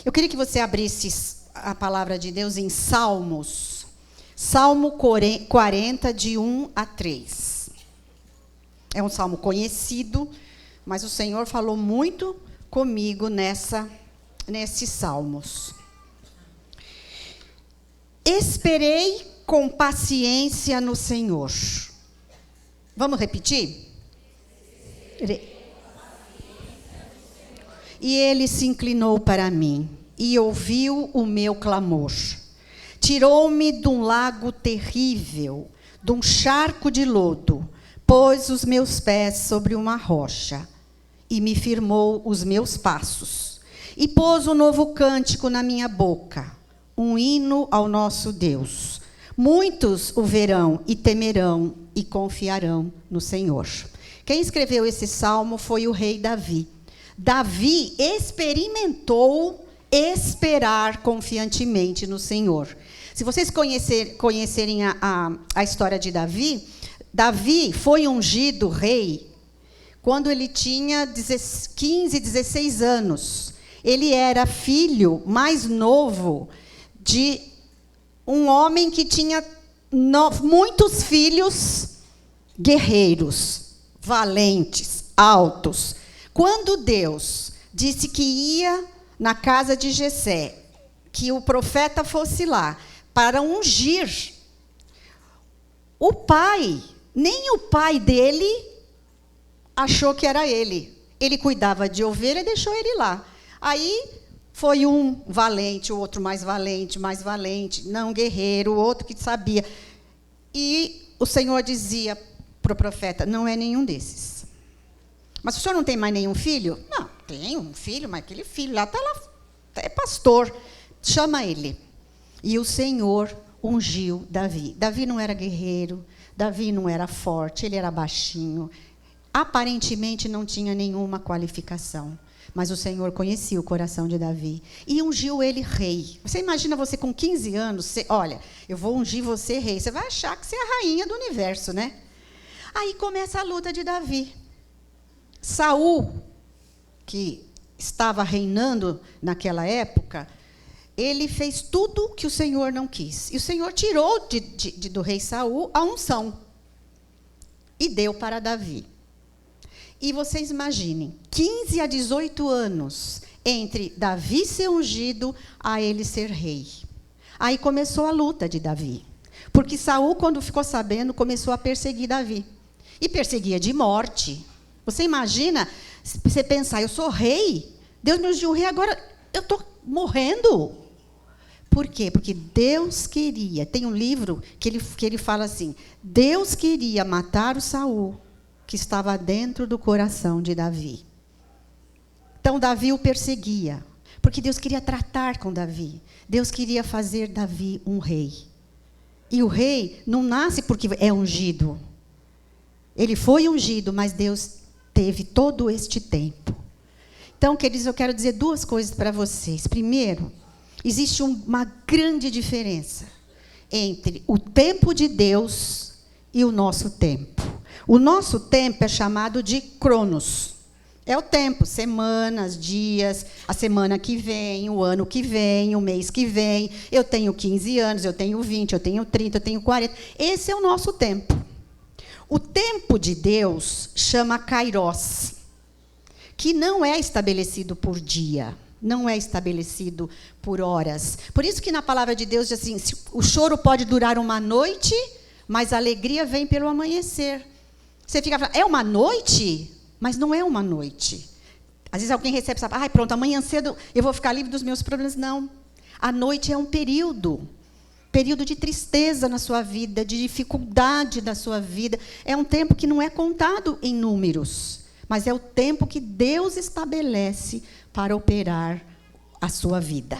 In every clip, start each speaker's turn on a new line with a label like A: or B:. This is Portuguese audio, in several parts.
A: Eu queria que você abrisse a palavra de Deus em Salmos. Salmo 40, de 1 a 3. É um salmo conhecido, mas o Senhor falou muito comigo nesses salmos. Esperei com paciência no Senhor. Vamos repetir? E ele se inclinou para mim e ouviu o meu clamor. Tirou-me de um lago terrível, de um charco de lodo, pôs os meus pés sobre uma rocha e me firmou os meus passos. E pôs um novo cântico na minha boca, um hino ao nosso Deus. Muitos o verão e temerão e confiarão no Senhor. Quem escreveu esse salmo foi o rei Davi. Davi experimentou esperar confiantemente no Senhor. Se vocês conhecerem a história de Davi, Davi foi ungido rei quando ele tinha 15, 16 anos. Ele era filho mais novo de um homem que tinha muitos filhos guerreiros, valentes, altos. Quando Deus disse que ia na casa de Jessé, que o profeta fosse lá para ungir, nem o pai dele achou que era ele. Ele cuidava de ovelha e deixou ele lá. Aí foi um valente, o outro mais valente, não guerreiro, o outro que sabia. E o Senhor dizia para o profeta, não é nenhum desses. Mas o senhor não tem mais nenhum filho? Não, tem um filho, mas aquele filho lá, é pastor. Chama ele. E o Senhor ungiu Davi. Davi não era guerreiro, Davi não era forte, ele era baixinho. Aparentemente não tinha nenhuma qualificação. Mas o Senhor conhecia o coração de Davi. E ungiu ele rei. Você imagina você com 15 anos, olha, eu vou ungir você rei. Você vai achar que você é a rainha do universo, né? Aí começa a luta de Davi. Saul, que estava reinando naquela época, ele fez tudo que o Senhor não quis. E o Senhor tirou do rei Saul a unção e deu para Davi. E vocês imaginem, 15 a 18 anos entre Davi ser ungido a ele ser rei. Aí começou a luta de Davi. Porque Saul, quando ficou sabendo, começou a perseguir Davi. E perseguia de morte. Você imagina, você pensar, eu sou rei, Deus me ungiu rei, agora eu estou morrendo. Por quê? Porque Deus queria, tem um livro que ele fala assim, Deus queria matar o Saul, que estava dentro do coração de Davi. Então, Davi o perseguia, porque Deus queria tratar com Davi. Deus queria fazer Davi um rei. E o rei não nasce porque é ungido. Ele foi ungido, mas Deus teve todo este tempo. Então, queridos, eu quero dizer duas coisas para vocês. Primeiro, existe uma grande diferença entre o tempo de Deus e o nosso tempo. O nosso tempo é chamado de cronos. É o tempo, semanas, dias, a semana que vem, o ano que vem, o mês que vem. Eu tenho 15 anos, eu tenho 20, eu tenho 30, eu tenho 40. Esse é o nosso tempo. O tempo de Deus chama Kairos, que não é estabelecido por dia, não é estabelecido por horas. Por isso que na palavra de Deus diz assim, o choro pode durar uma noite, mas a alegria vem pelo amanhecer. Você fica falando, é uma noite? Mas não é uma noite. Às vezes alguém recebe, sabe, pronto, amanhã cedo eu vou ficar livre dos meus problemas. Não. A noite é um período de tristeza na sua vida, de dificuldade na sua vida. É um tempo que não é contado em números, mas é o tempo que Deus estabelece para operar a sua vida.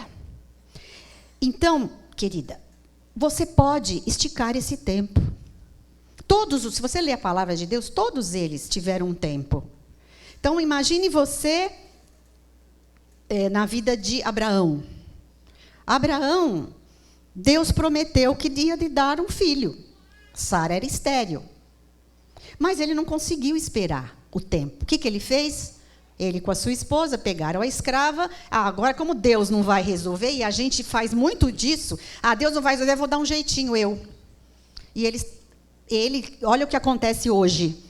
A: Então, querida, você pode esticar esse tempo. Se você ler a palavra de Deus, todos eles tiveram um tempo. Então, imagine você na vida de Abraão. Abraão, Deus prometeu que ia lhe dar um filho. Sara era estéril. Mas ele não conseguiu esperar o tempo. O que ele fez? Ele com a sua esposa pegaram a escrava. Agora, como Deus não vai resolver, e a gente faz muito disso, Deus não vai resolver, eu vou dar um jeitinho, eu. E olha o que acontece hoje.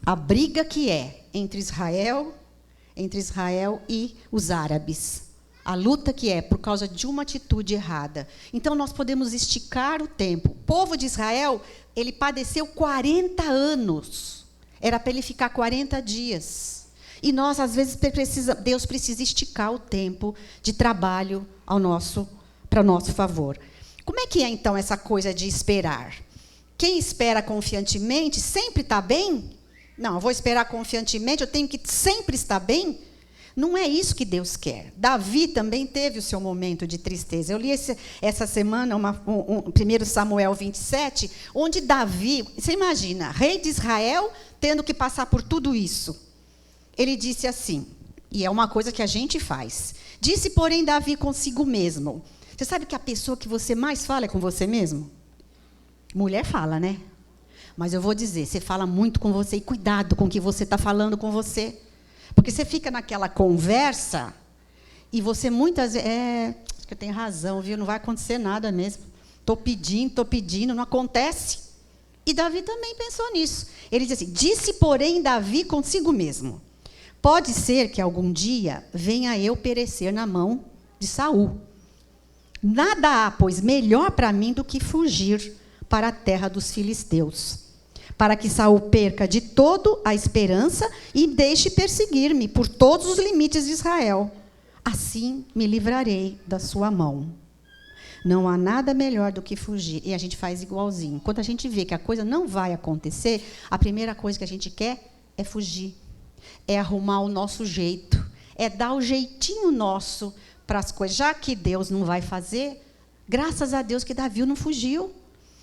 A: A briga que é entre Israel e os árabes. A luta que é por causa de uma atitude errada. Então, nós podemos esticar o tempo. O povo de Israel, ele padeceu 40 anos. Era para ele ficar 40 dias. E nós, às vezes, Deus precisa esticar o tempo de trabalho para o nosso favor. Como é que é, então, essa coisa de esperar? Quem espera confiantemente sempre está bem? Não, eu vou esperar confiantemente, eu tenho que sempre estar bem? Não é isso que Deus quer. Davi também teve o seu momento de tristeza. Eu li essa semana 1 Samuel 27, onde Davi, você imagina, rei de Israel, tendo que passar por tudo isso. Ele disse assim, e é uma coisa que a gente faz. Disse, porém, Davi consigo mesmo. Você sabe que a pessoa que você mais fala é com você mesmo? Mulher fala, né? Mas eu vou dizer, você fala muito com você, e cuidado com o que você está falando com você. Porque você fica naquela conversa e você muitas vezes... acho que eu tenho razão, viu? Não vai acontecer nada mesmo. Estou pedindo, não acontece. E Davi também pensou nisso. Ele diz assim, disse, porém, Davi consigo mesmo. Pode ser que algum dia venha eu perecer na mão de Saul. Nada há, pois, melhor para mim do que fugir para a terra dos filisteus, para que Saul perca de todo a esperança e deixe perseguir-me por todos os limites de Israel. Assim me livrarei da sua mão. Não há nada melhor do que fugir. E a gente faz igualzinho. Quando a gente vê que a coisa não vai acontecer, a primeira coisa que a gente quer é fugir. É arrumar o nosso jeito. É dar o jeitinho nosso para as coisas. Já que Deus não vai fazer, graças a Deus que Davi não fugiu.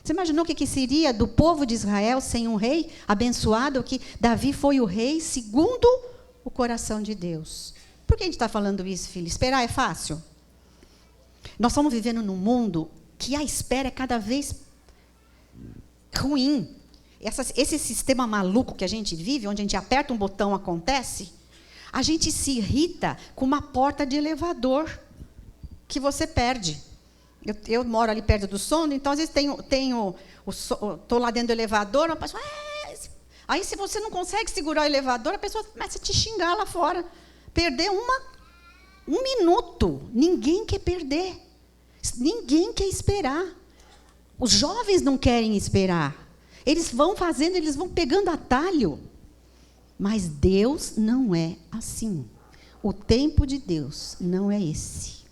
A: Você imaginou o que seria do povo de Israel sem um rei abençoado? Que Davi foi o rei segundo o coração de Deus. Por que a gente está falando isso, filho? Esperar é fácil? Nós estamos vivendo num mundo que a espera é cada vez ruim. Esse sistema maluco que a gente vive, onde a gente aperta um botão, acontece, a gente se irrita com uma porta de elevador que você perde. Eu moro ali perto do sono, então, às vezes, estou lá dentro do elevador, uma pessoa... Aí, se você não consegue segurar o elevador, a pessoa começa a te xingar lá fora. Perder um minuto. Ninguém quer perder. Ninguém quer esperar. Os jovens não querem esperar. Eles vão fazendo, eles vão pegando atalho. Mas Deus não é assim. O tempo de Deus não é esse.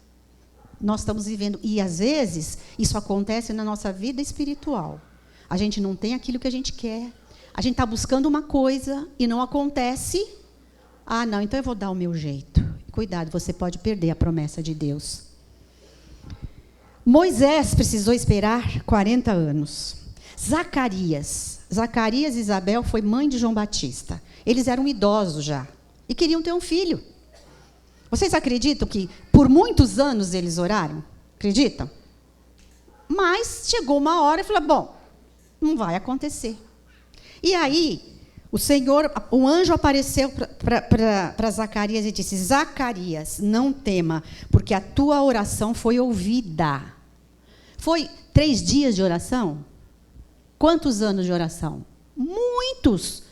A: Nós estamos vivendo, e às vezes isso acontece na nossa vida espiritual. A gente não tem aquilo que a gente quer. A gente está buscando uma coisa e não acontece. Não, então eu vou dar o meu jeito. Cuidado, você pode perder a promessa de Deus. Moisés precisou esperar 40 anos. Zacarias e Isabel foi mãe de João Batista. Eles eram idosos já e queriam ter um filho. Vocês acreditam que por muitos anos eles oraram? Acreditam? Mas chegou uma hora e falou, bom, não vai acontecer. E aí, o anjo apareceu para Zacarias e disse, Zacarias, não tema, porque a tua oração foi ouvida. Foi 3 dias de oração? Quantos anos de oração? Muitos.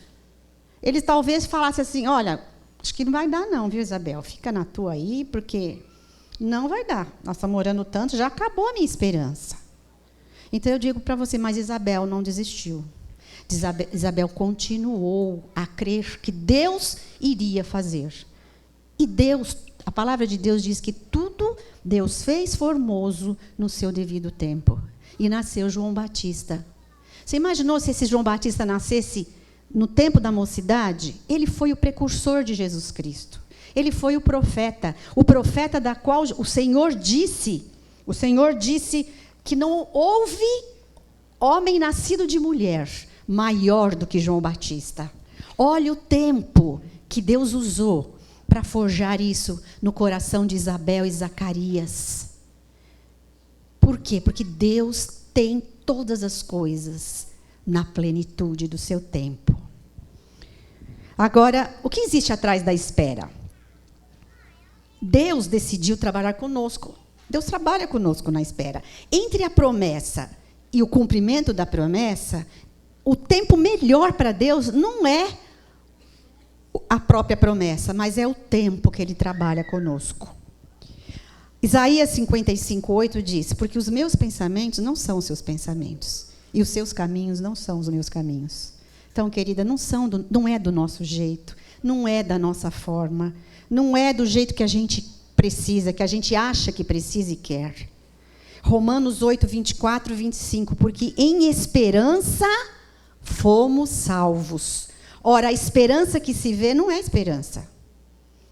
A: Eles talvez falassem assim, olha, acho que não vai dar não, viu, Isabel? Fica na tua aí, porque não vai dar. Nós estamos orando tanto, já acabou a minha esperança. Então, eu digo para você, mas Isabel não desistiu. Isabel continuou a crer que Deus iria fazer. E Deus, a palavra de Deus diz que tudo Deus fez formoso no seu devido tempo. E nasceu João Batista. Você imaginou se esse João Batista nascesse no tempo da mocidade? Ele foi o precursor de Jesus Cristo. Ele foi o profeta da qual o Senhor disse que não houve homem nascido de mulher maior do que João Batista. Olha o tempo que Deus usou para forjar isso no coração de Isabel e Zacarias. Por quê? Porque Deus tem todas as coisas na plenitude do seu tempo. Agora, o que existe atrás da espera? Deus decidiu trabalhar conosco. Deus trabalha conosco na espera. Entre a promessa e o cumprimento da promessa, o tempo melhor para Deus não é a própria promessa, mas é o tempo que Ele trabalha conosco. Isaías 55:8 diz: porque os meus pensamentos não são os seus pensamentos, e os seus caminhos não são os meus caminhos. Então, querida, não é do nosso jeito, não é da nossa forma, não é do jeito que a gente precisa, que a gente acha que precisa e quer. Romanos 8:24-25, porque em esperança fomos salvos. Ora, a esperança que se vê não é esperança,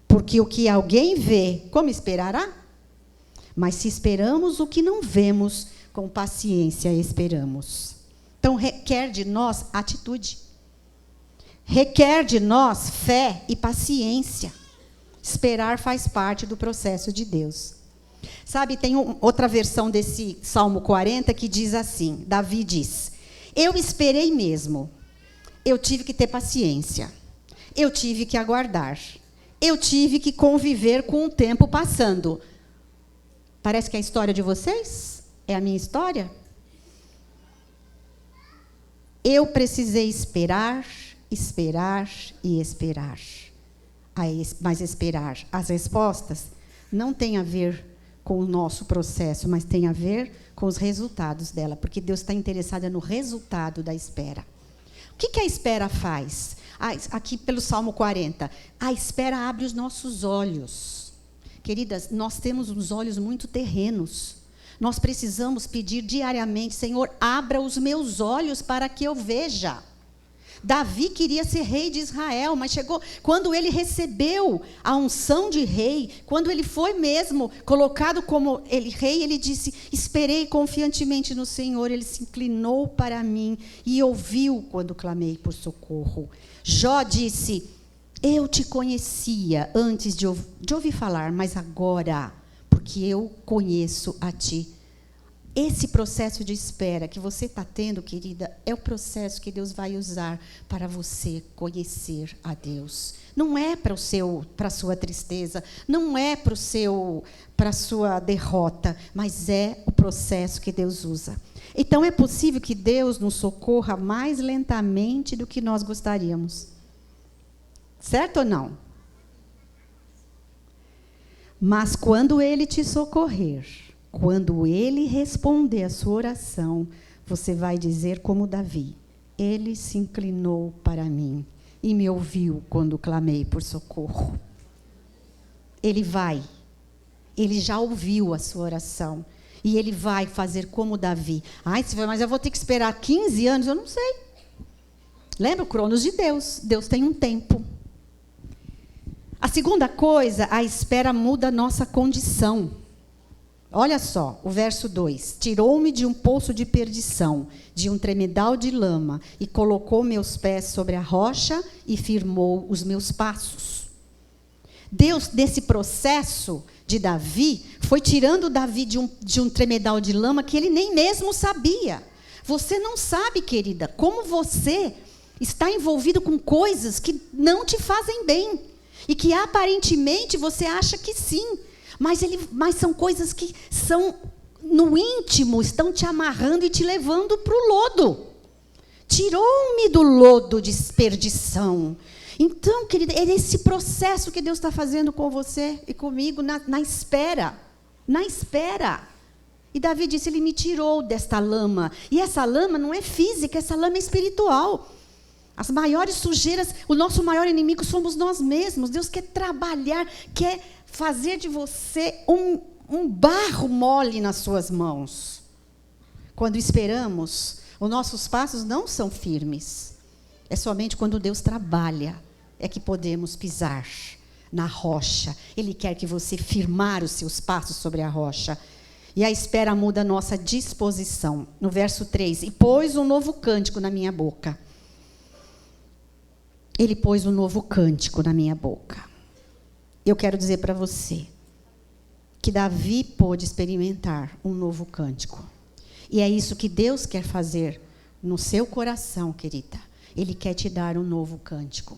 A: porque o que alguém vê, como esperará? Mas se esperamos o que não vemos, com paciência esperamos. Então, requer de nós atitude. Requer de nós fé e paciência. Esperar faz parte do processo de Deus. Sabe, tem outra versão desse Salmo 40 que diz assim, Davi diz: eu esperei mesmo, eu tive que ter paciência, eu tive que aguardar, eu tive que conviver com o tempo passando. Parece que é a história de vocês? É a minha história? Eu precisei esperar, esperar e esperar. Mas esperar as respostas não tem a ver com o nosso processo, mas tem a ver com os resultados dela, porque Deus está interessado no resultado da espera. O que a espera faz? Aqui pelo Salmo 40, a espera abre os nossos olhos. Queridas, nós temos uns olhos muito terrenos. Nós precisamos pedir diariamente: Senhor, abra os meus olhos para que eu veja. Davi queria ser rei de Israel, mas chegou quando ele recebeu a unção de rei, quando ele foi mesmo colocado como rei, ele disse: esperei confiantemente no Senhor, ele se inclinou para mim e ouviu quando clamei por socorro. Jó disse: eu te conhecia antes de ouvir falar, mas agora, porque eu conheço a ti. Esse processo de espera que você está tendo, querida, é o processo que Deus vai usar para você conhecer a Deus. Não é para a sua tristeza, não é para a sua derrota, mas é o processo que Deus usa. Então, é possível que Deus nos socorra mais lentamente do que nós gostaríamos. Certo ou não? Mas quando Ele te socorrer, quando Ele responder a sua oração, você vai dizer como Davi: Ele se inclinou para mim e me ouviu quando clamei por socorro. Ele já ouviu a sua oração. E Ele vai fazer como Davi. Mas eu vou ter que esperar 15 anos? Eu não sei. Lembra o cronos de Deus? Deus tem um tempo. A segunda coisa, a espera muda a nossa condição. Olha só, o verso 2. Tirou-me de um poço de perdição, de um tremedal de lama, e colocou meus pés sobre a rocha e firmou os meus passos. Deus, nesse processo de Davi, foi tirando Davi de um tremedal de lama que ele nem mesmo sabia. Você não sabe, querida, como você está envolvido com coisas que não te fazem bem. E que aparentemente você acha que sim. Mas são coisas que são no íntimo, estão te amarrando e te levando para o lodo. Tirou-me do lodo de perdição. Então, querida, é esse processo que Deus está fazendo com você e comigo na espera. Na espera. E Davi disse: Ele me tirou desta lama. E essa lama não é física, essa lama é espiritual. As maiores sujeiras, o nosso maior inimigo somos nós mesmos. Deus quer trabalhar, quer fazer de você um barro mole nas suas mãos. Quando esperamos, os nossos passos não são firmes. É somente quando Deus trabalha é que podemos pisar na rocha. Ele quer que você firmar os seus passos sobre a rocha. E a espera muda a nossa disposição. No verso 3, e pôs um novo cântico na minha boca. Ele pôs um novo cântico na minha boca. Eu quero dizer para você que Davi pôde experimentar um novo cântico. E é isso que Deus quer fazer no seu coração, querida. Ele quer te dar um novo cântico.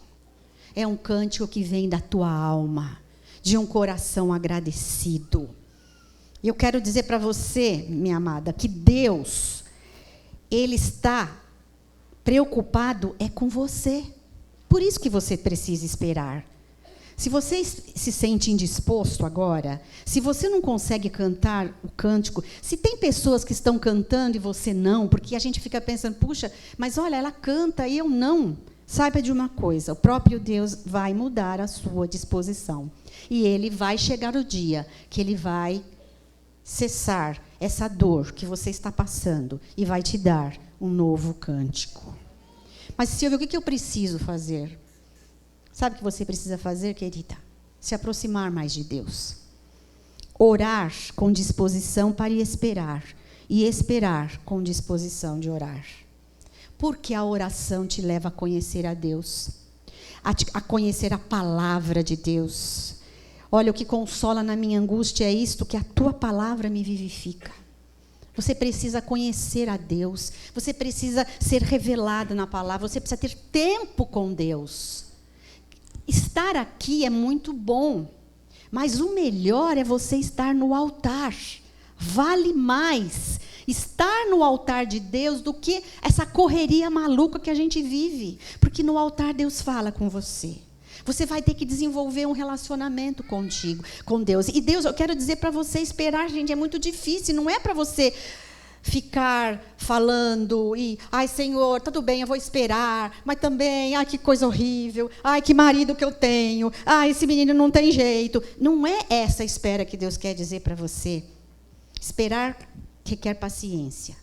A: é um cântico que vem da tua alma, de um coração agradecido. E eu quero dizer para você, minha amada, que Deus, Ele está preocupado com você. Por isso que você precisa esperar. Se você se sente indisposto agora, se você não consegue cantar o cântico, se tem pessoas que estão cantando e você não, porque a gente fica pensando, puxa, mas olha, ela canta e eu não. Saiba de uma coisa, o próprio Deus vai mudar a sua disposição. E Ele vai chegar o dia que Ele vai cessar essa dor que você está passando e vai te dar um novo cântico. Mas, Silvia, o que eu preciso fazer? Sabe o que você precisa fazer, querida? Se aproximar mais de Deus. Orar com disposição para esperar. E esperar com disposição de orar. Porque a oração te leva a conhecer a Deus. A conhecer a palavra de Deus. Olha, o que consola na minha angústia é isto, que a tua palavra me vivifica. Você precisa conhecer a Deus. Você precisa ser revelado na palavra. Você precisa ter tempo com Deus. Estar aqui é muito bom, mas o melhor é você estar no altar. Vale mais estar no altar de Deus do que essa correria maluca que a gente vive. Porque no altar Deus fala com você. Você vai ter que desenvolver um relacionamento contigo, com Deus. E Deus, eu quero dizer para você, esperar, gente, é muito difícil. Não é para você ficar falando e, ai, Senhor, tudo bem, eu vou esperar, mas também, ai, que coisa horrível, ai, que marido que eu tenho, ai, esse menino não tem jeito. Não é essa espera que Deus quer dizer para você. Esperar requer paciência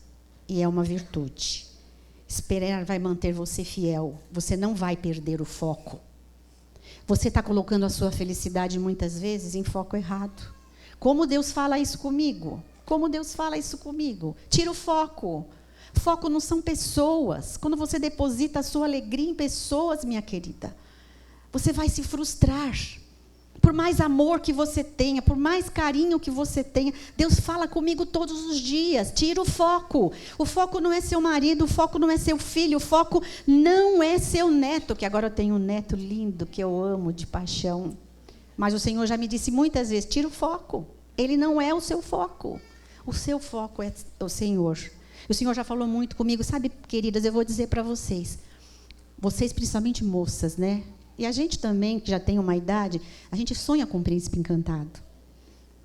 A: e é uma virtude. Esperar vai manter você fiel, você não vai perder o foco. Você está colocando a sua felicidade muitas vezes em foco errado. Como Deus fala isso comigo? Como Deus fala isso comigo? Tira o foco. Foco não são pessoas. Quando você deposita a sua alegria em pessoas, minha querida, você vai se frustrar. Por mais amor que você tenha, por mais carinho que você tenha, Deus fala comigo todos os dias. Tira o foco. O foco não é seu marido, o foco não é seu filho, o foco não é seu neto, que agora eu tenho um neto lindo que eu amo de paixão. Mas o Senhor já me disse muitas vezes, tira o foco. Ele não é o seu foco. O seu foco é o Senhor. O Senhor já falou muito comigo. Sabe, queridas, eu vou dizer para vocês. Vocês, principalmente moças, né? E a gente também, que já tem uma idade, a gente sonha com o príncipe encantado.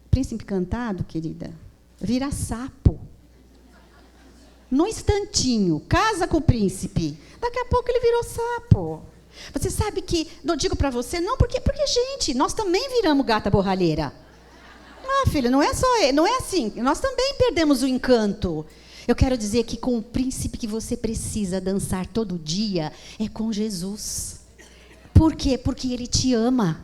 A: O príncipe encantado, querida, vira sapo. Num instantinho, casa com o príncipe. Daqui a pouco ele virou sapo. Você sabe que, não digo para você, não, porque, gente, nós também viramos gata borralheira. Ah, filha, não é assim. Nós também perdemos o encanto. Eu quero dizer que com o príncipe que você precisa dançar todo dia é com Jesus. Por quê? Porque Ele te ama.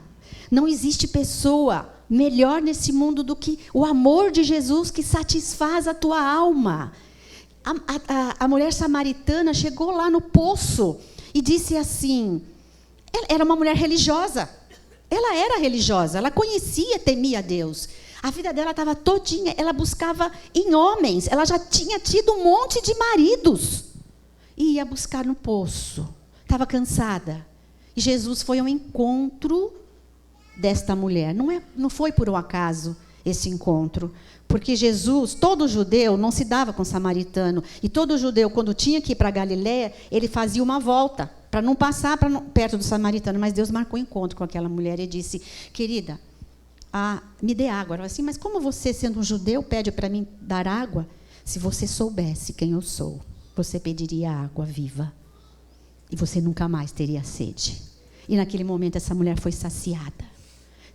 A: Não existe pessoa melhor nesse mundo do que o amor de Jesus que satisfaz a tua alma. A mulher samaritana chegou lá no poço e disse assim, ela era uma mulher religiosa. Ela era religiosa, ela conhecia, temia a Deus. A vida dela estava todinha, ela buscava em homens. Ela já tinha tido um monte de maridos. E ia buscar no poço. Estava cansada. E Jesus foi ao encontro desta mulher. Não foi por um acaso esse encontro. Porque Jesus, todo judeu, não se dava com samaritano. E todo judeu, quando tinha que ir para Galiléia, ele fazia uma volta, para não passar perto do samaritano. Mas Deus marcou encontro com aquela mulher e disse, querida, me dê água. Ela assim, mas como você, sendo um judeu, pede para mim dar água? Se você soubesse quem eu sou, você pediria água viva. E você nunca mais teria sede. E naquele momento essa mulher foi saciada.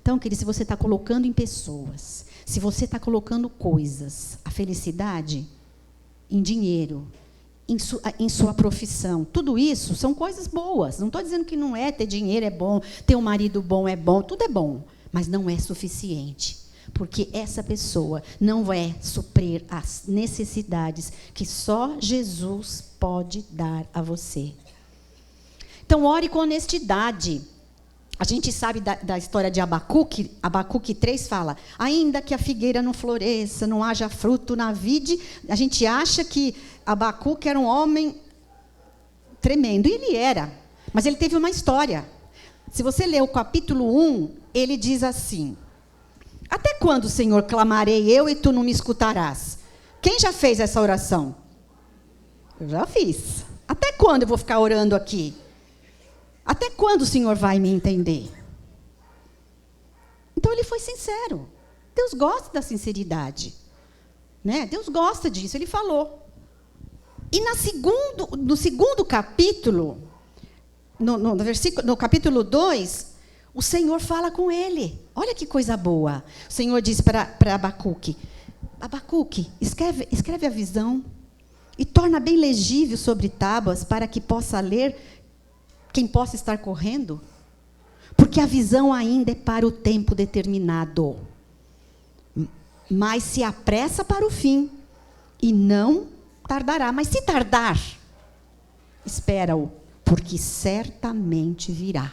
A: Então, querido, se você está colocando em pessoas, se você está colocando coisas, a felicidade, em dinheiro, em sua profissão, tudo isso são coisas boas. Não estou dizendo que não é, ter dinheiro é bom, ter um marido bom é bom, tudo é bom. Mas não é suficiente, porque essa pessoa não vai suprir as necessidades que só Jesus pode dar a você. Então, ore com honestidade. A gente sabe da história de Abacuque. Abacuque 3 fala, ainda que a figueira não floresça, não haja fruto na vide, a gente acha que Abacuque era um homem tremendo. E ele era, mas ele teve uma história. Se você ler o capítulo 1, ele diz assim: até quando, Senhor, clamarei eu e tu não me escutarás? Quem já fez essa oração? Eu já fiz. Até quando eu vou ficar orando aqui? Até quando o Senhor vai me entender? Então ele foi sincero. Deus gosta da sinceridade, né? Deus gosta disso, ele falou. E no segundo capítulo, no capítulo 2, o Senhor fala com ele. Olha que coisa boa. O Senhor diz para Abacuque: Abacuque, escreve a visão e torna bem legível sobre tábuas, para que possa ler quem possa estar correndo. Porque a visão ainda é para o tempo determinado, mas se apressa para o fim, e não tardará. Mas se tardar, espera-o, porque certamente virá.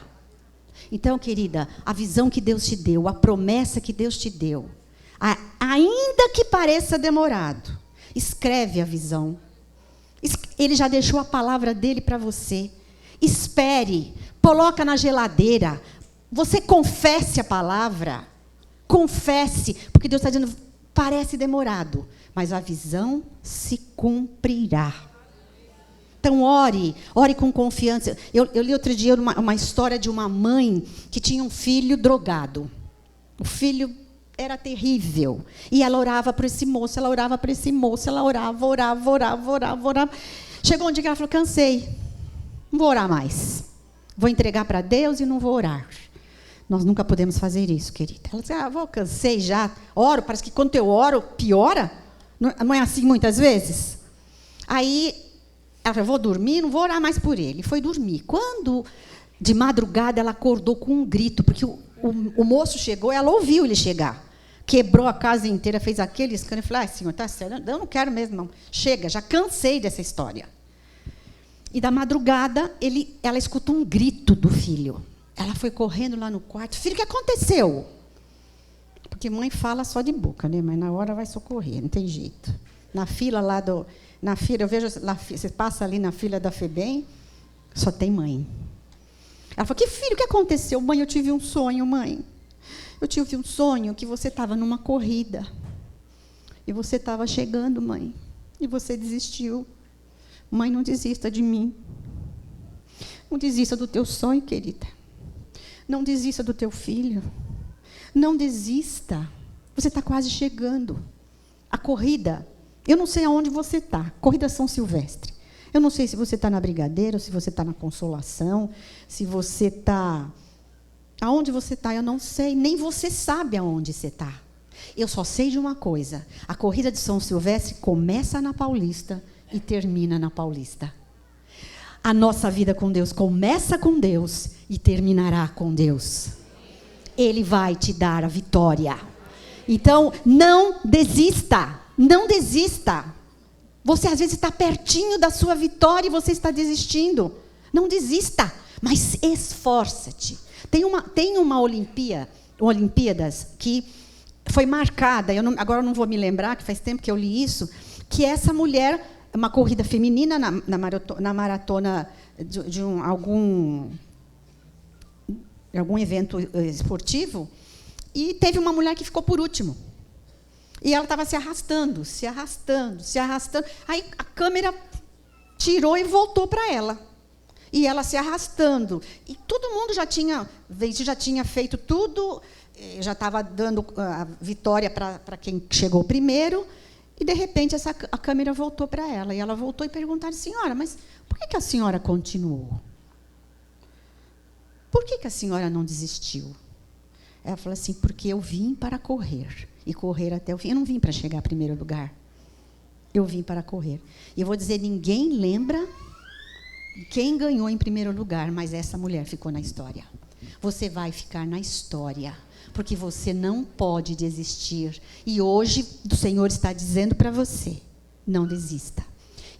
A: Então, querida, a visão que Deus te deu, a promessa que Deus te deu, ainda que pareça demorado, escreve a visão. Ele já deixou a palavra dele para você. Espere, coloca na geladeira. Você confesse a palavra. Confesse, porque Deus está dizendo, parece demorado, mas a visão se cumprirá. Então, ore com confiança. Eu li outro dia uma história de uma mãe que tinha um filho drogado. O filho era terrível. E ela orava por esse moço, ela orava. Chegou um dia que ela falou, cansei, não vou orar mais. Vou entregar para Deus e não vou orar. Nós nunca podemos fazer isso, querida. Ela disse, cansei já, oro, parece que quando eu oro, piora. Não é assim muitas vezes? Aí, ela falou, vou dormir, não vou orar mais por ele. Foi dormir. Quando, de madrugada, ela acordou com um grito, porque o moço chegou, ela ouviu ele chegar. Quebrou a casa inteira, fez aquele escândalo. Eu falei, senhor, está certo, eu não quero mesmo, não. Chega, já cansei dessa história. E da madrugada, ela escutou um grito do filho. Ela foi correndo lá no quarto. Filho, o que aconteceu? Porque mãe fala só de boca, né? Mas na hora vai socorrer, não tem jeito. Na fila lá na fila, eu vejo, você passa ali na fila da FEBEM, só tem mãe. Ela falou, filho, o que aconteceu? Mãe, eu tive um sonho, mãe. Eu tive um sonho que você estava numa corrida. E você estava chegando, mãe. E você desistiu. Mãe, não desista de mim. Não desista do teu sonho, querida. Não desista do teu filho. Não desista. Você está quase chegando. A corrida, eu não sei aonde você está. Corrida São Silvestre. Eu não sei se você está na Brigadeiro, se você está na Consolação, se você está... Aonde você está, eu não sei. Nem você sabe aonde você está. Eu só sei de uma coisa. A corrida de São Silvestre começa na Paulista e termina na Paulista. A nossa vida com Deus começa com Deus e terminará com Deus. Ele vai te dar a vitória. Então, não desista. Não desista. Você, às vezes, está pertinho da sua vitória e você está desistindo. Não desista, mas esforça-te. Tem uma Olimpíadas que foi marcada, agora eu não vou me lembrar, que faz tempo que eu li isso, que essa mulher, uma corrida feminina na maratona de algum evento esportivo, e teve uma mulher que ficou por último. E ela estava se arrastando. Aí a câmera tirou e voltou para ela. E ela se arrastando. E todo mundo já tinha feito tudo, já estava dando a vitória para quem chegou primeiro, e, de repente, a câmera voltou para ela. E ela voltou e perguntaram, senhora, mas por que a senhora continuou? Por que a senhora não desistiu? Ela falou assim, porque eu vim para correr, e correr até o fim. Eu não vim para chegar em primeiro lugar. Eu vim para correr. E eu vou dizer, ninguém lembra quem ganhou em primeiro lugar, mas essa mulher ficou na história. Você vai ficar na história, porque você não pode desistir. E hoje o Senhor está dizendo para você, não desista.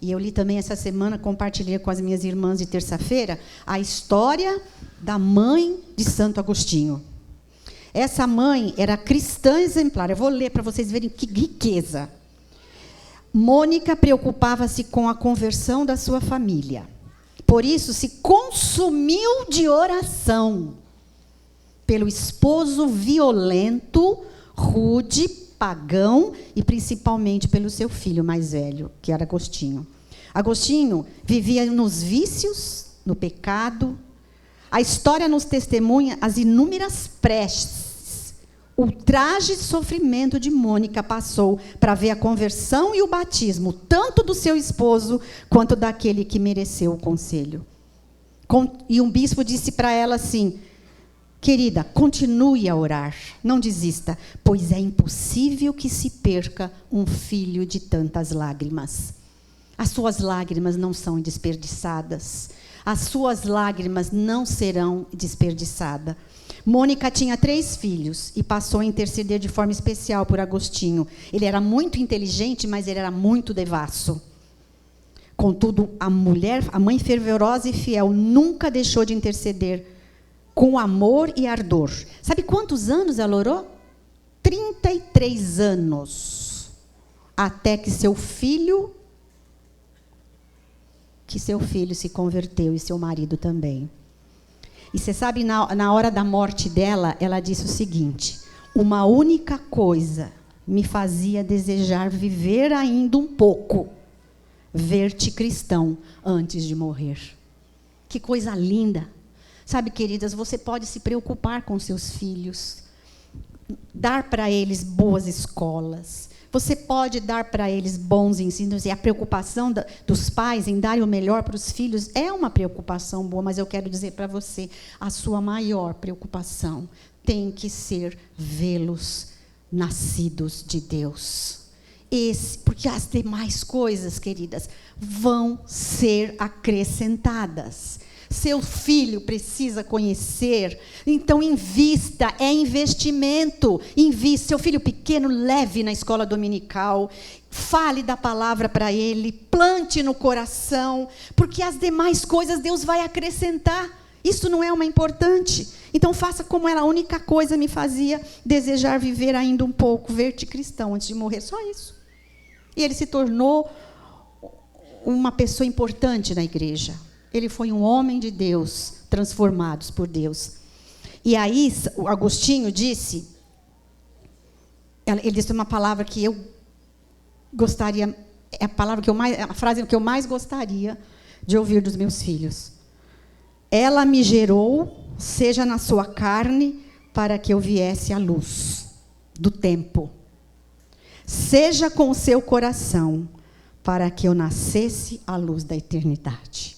A: E eu li também essa semana, compartilhei com as minhas irmãs de terça-feira, a história da mãe de Santo Agostinho. Essa mãe era cristã exemplar. Eu vou ler para vocês verem que riqueza. Mônica preocupava-se com a conversão da sua família. Por isso, se consumiu de oração. pelo esposo violento, rude, pagão e principalmente pelo seu filho mais velho, que era Agostinho. Agostinho vivia nos vícios, no pecado. A história nos testemunha as inúmeras preces, o traje e sofrimento de Mônica passou para ver a conversão e o batismo, tanto do seu esposo quanto daquele que mereceu o conselho. E um bispo disse para ela assim: querida, continue a orar, não desista, pois é impossível que se perca um filho de tantas lágrimas. As suas lágrimas não são desperdiçadas. As suas lágrimas não serão desperdiçadas. Mônica tinha 3 filhos e passou a interceder de forma especial por Agostinho. Ele era muito inteligente, mas ele era muito devasso. Contudo, a mãe fervorosa e fiel, nunca deixou de interceder com amor e ardor. Sabe quantos anos ela orou? 33 anos. Até que seu filho se converteu e seu marido também. E você sabe, na hora da morte dela, ela disse o seguinte: uma única coisa me fazia desejar viver ainda um pouco, ver-te cristão antes de morrer. Que coisa linda. Sabe, queridas, você pode se preocupar com seus filhos, dar para eles boas escolas, você pode dar para eles bons ensinos, e a preocupação dos pais em darem o melhor para os filhos é uma preocupação boa, mas eu quero dizer para você, a sua maior preocupação tem que ser vê-los nascidos de Deus. Porque as demais coisas, queridas, vão ser acrescentadas. Seu filho precisa conhecer, então invista, é investimento. Invista. Seu filho pequeno, leve na escola dominical, fale da palavra para ele, plante no coração, porque as demais coisas Deus vai acrescentar. Isso não é uma importante? Então faça como ela, a única coisa me fazia desejar viver ainda um pouco, ver-te cristão antes de morrer, só isso. E ele se tornou uma pessoa importante na igreja. Ele foi um homem de Deus, transformados por Deus. E aí, o Agostinho disse, ele disse uma palavra que eu gostaria, é a frase que eu mais gostaria de ouvir dos meus filhos. Ela me gerou, seja na sua carne, para que eu viesse à luz do tempo. Seja com o seu coração, para que eu nascesse à luz da eternidade.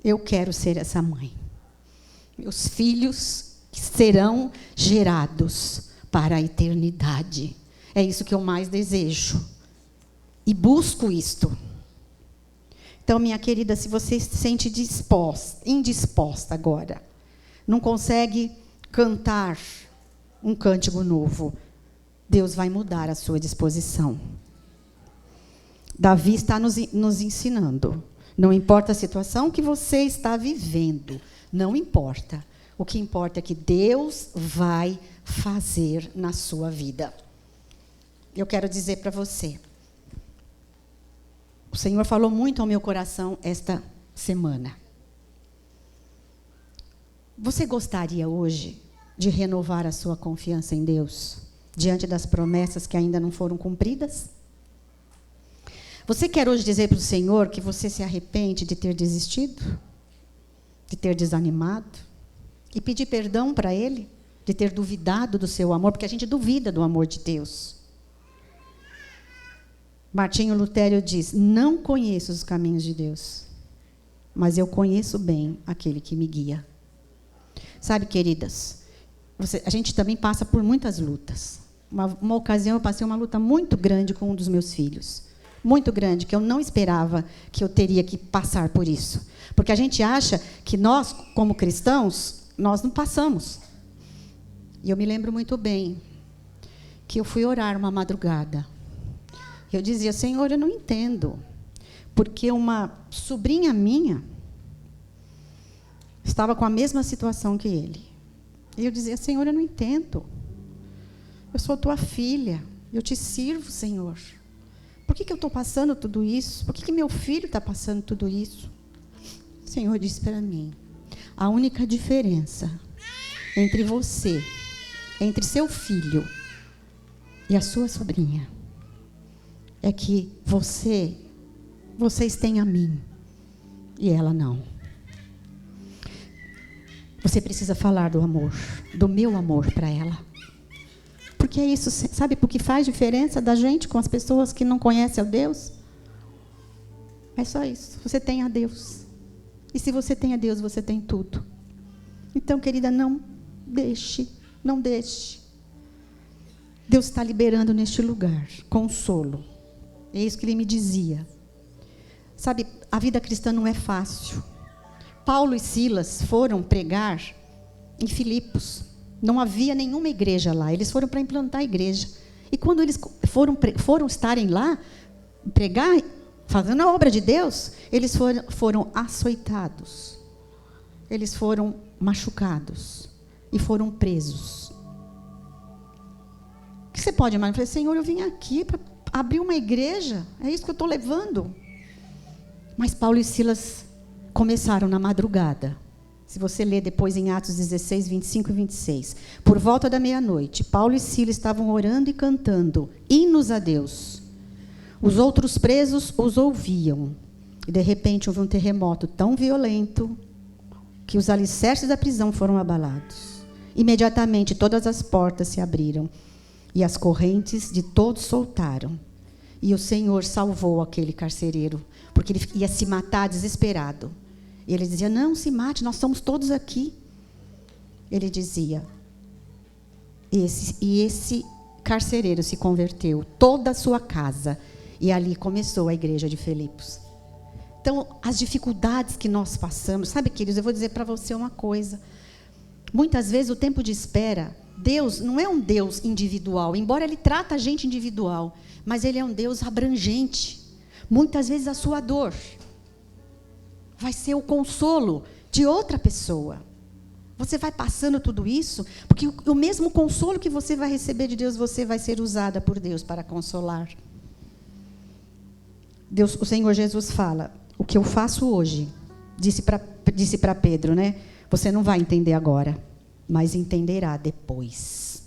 A: Eu quero ser essa mãe. Meus filhos serão gerados para a eternidade. É isso que eu mais desejo. E busco isto. Então, minha querida, se você se sente indisposta agora, não consegue cantar um cântico novo, Deus vai mudar a sua disposição. Davi está nos ensinando. Não importa a situação que você está vivendo, não importa. O que importa é que Deus vai fazer na sua vida. Eu quero dizer para você, o Senhor falou muito ao meu coração esta semana. Você gostaria hoje de renovar a sua confiança em Deus, diante das promessas que ainda não foram cumpridas? Você quer hoje dizer para o Senhor que você se arrepende de ter desistido? De ter desanimado? E pedir perdão para Ele? De ter duvidado do seu amor? Porque a gente duvida do amor de Deus. Martinho Lutero diz, não conheço os caminhos de Deus, mas eu conheço bem aquele que me guia. Sabe, queridas, a gente também passa por muitas lutas. Uma ocasião eu passei uma luta muito grande com um dos meus filhos. Muito grande, que eu não esperava que eu teria que passar por isso. Porque a gente acha que nós, como cristãos, nós não passamos. E eu me lembro muito bem que eu fui orar uma madrugada. Eu dizia, Senhor, eu não entendo. Porque uma sobrinha minha estava com a mesma situação que ele. E eu dizia, Senhor, eu não entendo. Eu sou tua filha, eu te sirvo, Senhor. Por que eu estou passando tudo isso? Por que meu filho está passando tudo isso? O Senhor disse para mim, a única diferença entre você, entre seu filho e a sua sobrinha, é que vocês têm a mim e ela não. Você precisa falar do amor, do meu amor para ela. Porque é isso, sabe por que faz diferença da gente com as pessoas que não conhecem a Deus? É só isso. Você tem a Deus. E se você tem a Deus, você tem tudo. Então, querida, não deixe. Deus está liberando neste lugar consolo. É isso que ele me dizia. Sabe, a vida cristã não é fácil. Paulo e Silas foram pregar em Filipos. Não havia nenhuma igreja lá. Eles foram para implantar a igreja. E quando eles foram estarem lá, pregar, fazendo a obra de Deus, eles foram açoitados. Eles foram machucados. E foram presos. O que você pode imaginar? Eu falei, Senhor, eu vim aqui para abrir uma igreja. É isso que eu estou levando. Mas Paulo e Silas começaram na madrugada. Se você ler depois em Atos 16, 25 e 26. Por volta da meia-noite, Paulo e Silas estavam orando e cantando hinos a Deus. Os outros presos os ouviam. E, de repente, houve um terremoto tão violento que os alicerces da prisão foram abalados. Imediatamente, todas as portas se abriram e as correntes de todos soltaram. E o Senhor salvou aquele carcereiro, porque ele ia se matar desesperado. E ele dizia, não se mate, nós estamos todos aqui. Ele dizia, esse carcereiro se converteu, toda a sua casa, e ali começou a igreja de Filipos. Então, as dificuldades que nós passamos, sabe, queridos, eu vou dizer para você uma coisa. Muitas vezes o tempo de espera, Deus não é um Deus individual, embora Ele trata a gente individual, mas Ele é um Deus abrangente. Muitas vezes a sua dor vai ser o consolo de outra pessoa. Você vai passando tudo isso, porque o mesmo consolo que você vai receber de Deus, você vai ser usada por Deus para consolar. O Senhor Jesus fala, o que eu faço hoje, disse para Pedro, né? Você não vai entender agora, mas entenderá depois.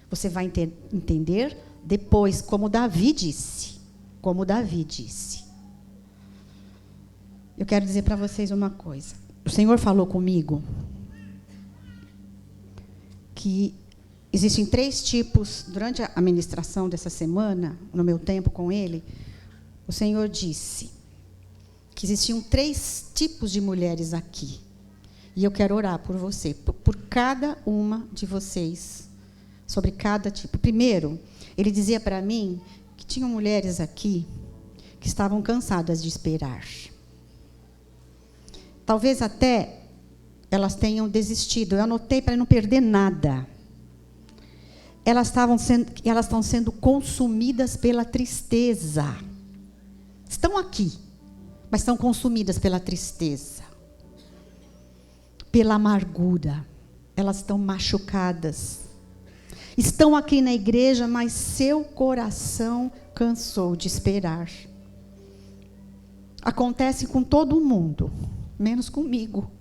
A: Você vai entender depois, como Davi disse. Eu quero dizer para vocês uma coisa. O Senhor falou comigo que existem 3 tipos, durante a ministração dessa semana, no meu tempo com Ele, o Senhor disse que existiam 3 tipos de mulheres aqui. E eu quero orar por você, por cada uma de vocês, sobre cada tipo. Primeiro, Ele dizia para mim que tinham mulheres aqui que estavam cansadas de esperar. Talvez até elas tenham desistido. Eu anotei para não perder nada. Elas estão sendo consumidas pela tristeza. Estão aqui, mas estão consumidas pela tristeza, pela amargura. Elas estão machucadas. Estão aqui na igreja, mas seu coração cansou de esperar. Acontece com todo mundo, menos comigo.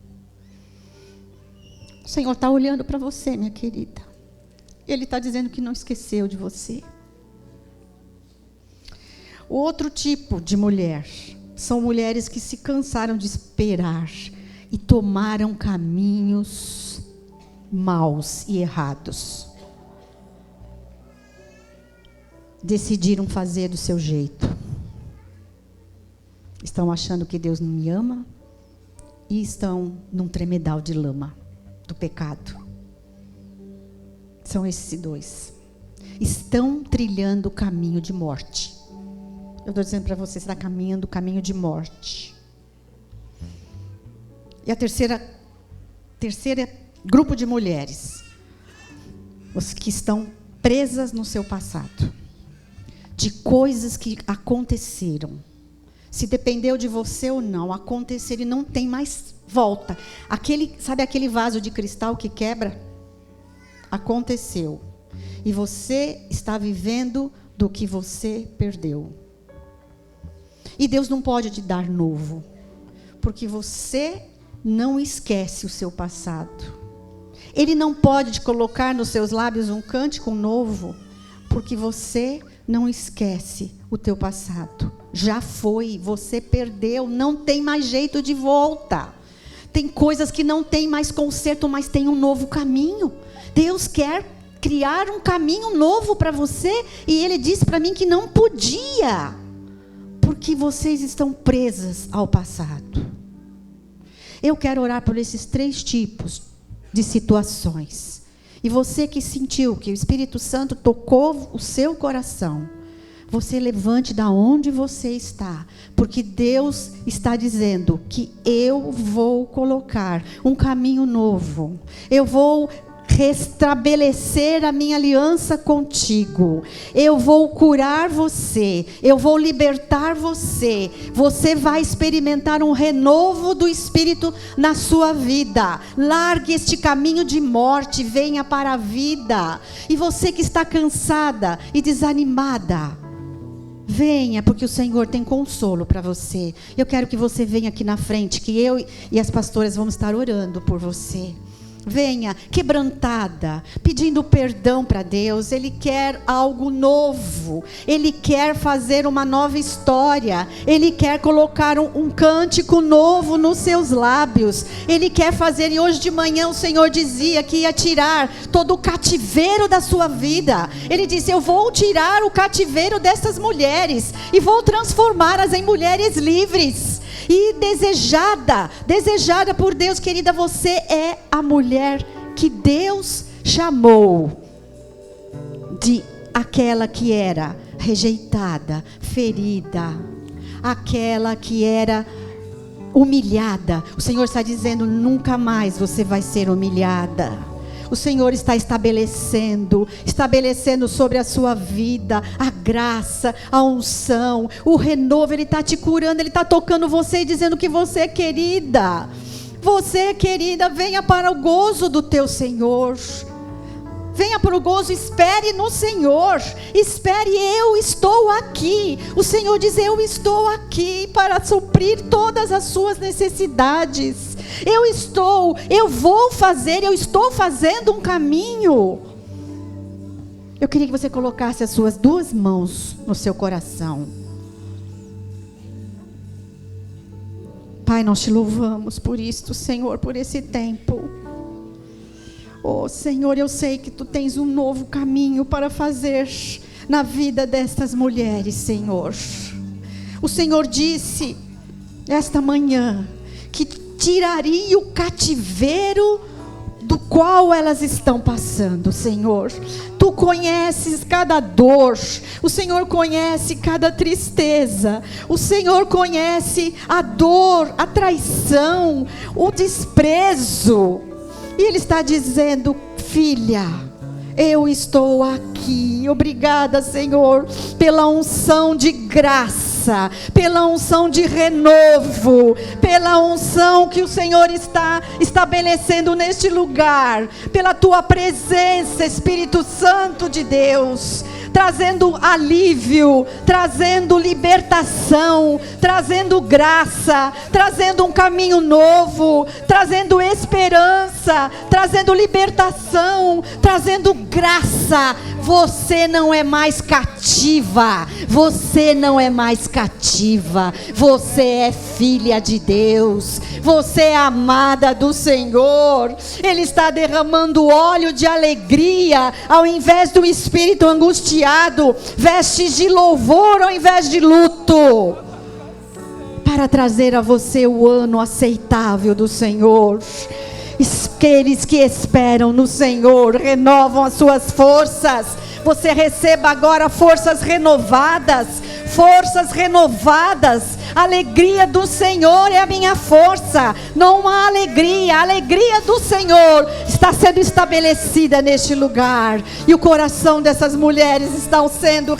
A: O Senhor está olhando para você, minha querida. Ele está dizendo que não esqueceu de você. O outro tipo de mulher são mulheres que se cansaram de esperar e tomaram caminhos maus e errados. Decidiram fazer do seu jeito. Estão achando que Deus não me ama e estão num tremedal de lama do pecado. São esses 2. Estão trilhando o caminho de morte. Eu estou dizendo para você, você está caminhando o caminho de morte. E a terceira grupo de mulheres, os que estão presas no seu passado, de coisas que aconteceram. Se dependeu de você ou não, aconteceram e não tem mais volta. Sabe aquele vaso de cristal que quebra? Aconteceu. E você está vivendo do que você perdeu. E Deus não pode te dar novo, porque você não esquece o seu passado. Ele não pode colocar nos seus lábios um cântico novo, porque você não esquece o teu passado. Já foi, você perdeu, não tem mais jeito de volta. Tem coisas que não tem mais conserto, mas tem um novo caminho. Deus quer criar um caminho novo para você, e Ele disse para mim que não podia, porque vocês estão presas ao passado. Eu quero orar por esses 3 tipos de situações. E você que sentiu que o Espírito Santo tocou o seu coração, você levante da onde você está, porque Deus está dizendo que eu vou colocar um caminho novo. Eu vou restabelecer a minha aliança contigo. Eu vou curar você. Eu vou libertar você. Você vai experimentar um renovo do Espírito na sua vida. Largue este caminho de morte, venha para a vida. E você que está cansada e desanimada, venha, porque o Senhor tem consolo para você. Eu quero que você venha aqui na frente, que eu e as pastoras vamos estar orando por você. Venha quebrantada, pedindo perdão para Deus. Ele quer algo novo. Ele quer fazer uma nova história. Ele quer colocar um cântico novo nos seus lábios. Ele quer fazer, e hoje de manhã o Senhor dizia que ia tirar todo o cativeiro da sua vida. Ele disse: eu vou tirar o cativeiro dessas mulheres e vou transformá-las em mulheres livres e desejada por Deus. Querida, você é a mulher que Deus chamou de aquela que era rejeitada, ferida, aquela que era humilhada. O Senhor está dizendo: nunca mais você vai ser humilhada. O Senhor está estabelecendo sobre a sua vida a graça, a unção, o renovo. Ele está te curando, Ele está tocando você e dizendo que você é querida. Você é querida, venha para o gozo do teu Senhor. Venha para o gozo, espere no Senhor. Espere, eu estou aqui. O Senhor diz: eu estou aqui para suprir todas as suas necessidades. Eu estou fazendo um caminho. Eu queria que você colocasse as suas 2 mãos no seu coração. Pai, nós te louvamos por isto, Senhor, por esse tempo. Oh, Senhor, eu sei que Tu tens um novo caminho para fazer na vida destas mulheres, Senhor. O Senhor disse esta manhã que tiraria o cativeiro do qual elas estão passando, Senhor. Tu conheces cada dor, o Senhor conhece cada tristeza, o Senhor conhece a dor, a traição, o desprezo. E Ele está dizendo: filha, eu estou aqui. Obrigada, Senhor, pela unção de graça, pela unção de renovo, pela unção que o Senhor está estabelecendo neste lugar, pela Tua presença, Espírito Santo de Deus, trazendo alívio, trazendo libertação, trazendo graça, trazendo um caminho novo, trazendo esperança, trazendo libertação, trazendo graça. Você não é mais cativa, você não é mais cativa, você é filha de Deus, você é amada do Senhor. Ele está derramando óleo de alegria ao invés do espírito angustiado, vestes de louvor ao invés de luto, para trazer a você o ano aceitável do Senhor. Aqueles que esperam no Senhor renovam as suas forças. Você receba agora forças renovadas. Forças renovadas. A alegria do Senhor é a minha força. Não há alegria. A alegria do Senhor está sendo estabelecida neste lugar. E o coração dessas mulheres está sendo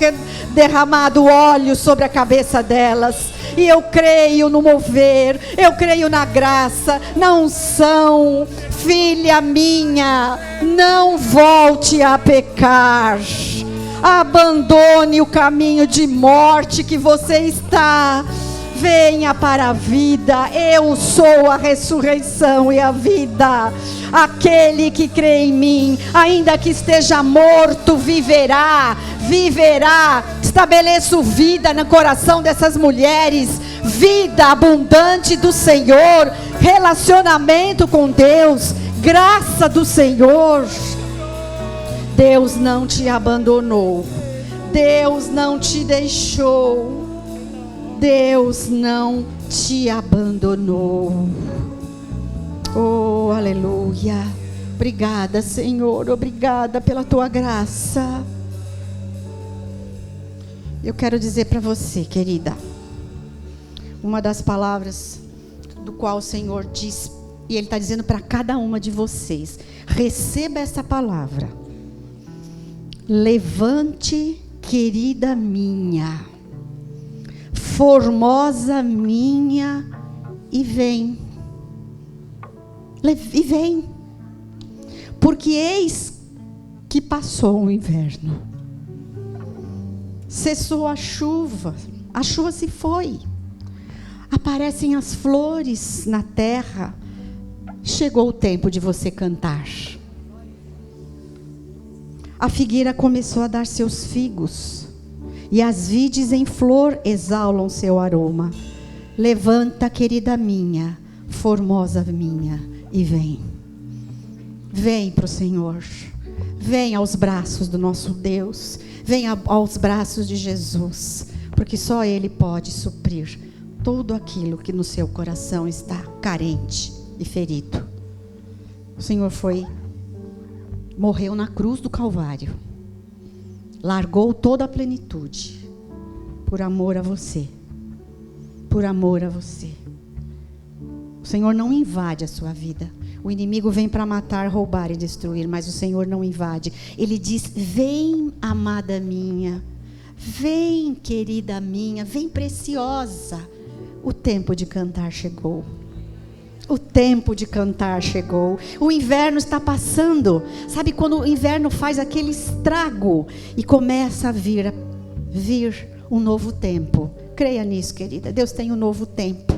A: derramado óleo sobre a cabeça delas. E eu creio no mover, eu creio na graça, na unção. Filha minha, não volte a pecar. Abandone o caminho de morte que você está. Venha para a vida. Eu sou a ressurreição e a vida. Aquele que crê em mim, ainda que esteja morto, viverá. Viverá. Estabeleço vida no coração dessas mulheres. Vida abundante do Senhor. Relacionamento com Deus. Graça do Senhor. Deus não te abandonou. Deus não te deixou. Deus não te abandonou. Oh, aleluia. Obrigada, Senhor. Obrigada pela tua graça. Eu quero dizer para você, querida, uma das palavras do qual o Senhor diz, e Ele está dizendo para cada uma de vocês: receba essa palavra. Levante, querida minha, formosa minha, e vem. E vem. Porque eis que passou o inverno. Cessou a chuva se foi. Aparecem as flores na terra. Chegou o tempo de você cantar. A figueira começou a dar seus figos, e as vides em flor exalam seu aroma. Levanta, querida minha, formosa minha, e vem. Vem para o Senhor. Vem aos braços do nosso Deus. Vem aos braços de Jesus, porque só Ele pode suprir tudo aquilo que no seu coração está carente e ferido. O Senhor morreu na cruz do Calvário, largou toda a plenitude, por amor a você, por amor a você. O Senhor não invade a sua vida. O inimigo vem para matar, roubar e destruir, mas o Senhor não invade. Ele diz: vem, amada minha, vem, querida minha, vem, preciosa. O tempo de cantar chegou. O tempo de cantar chegou. O inverno está passando. Sabe quando o inverno faz aquele estrago e começa a vir um novo tempo? Creia nisso, querida. Deus tem um novo tempo.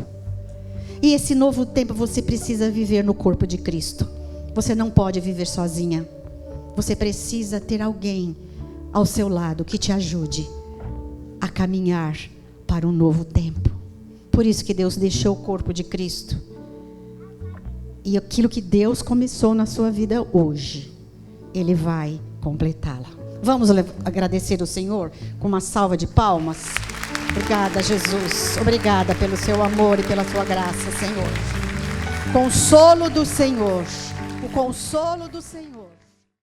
A: E esse novo tempo você precisa viver no corpo de Cristo. Você não pode viver sozinha. Você precisa ter alguém ao seu lado que te ajude a caminhar para um novo tempo. Por isso que Deus deixou o corpo de Cristo. E aquilo que Deus começou na sua vida hoje, Ele vai completá-la. Vamos agradecer o Senhor com uma salva de palmas? Obrigada, Jesus. Obrigada pelo seu amor e pela sua graça, Senhor. Consolo do Senhor. O consolo do Senhor.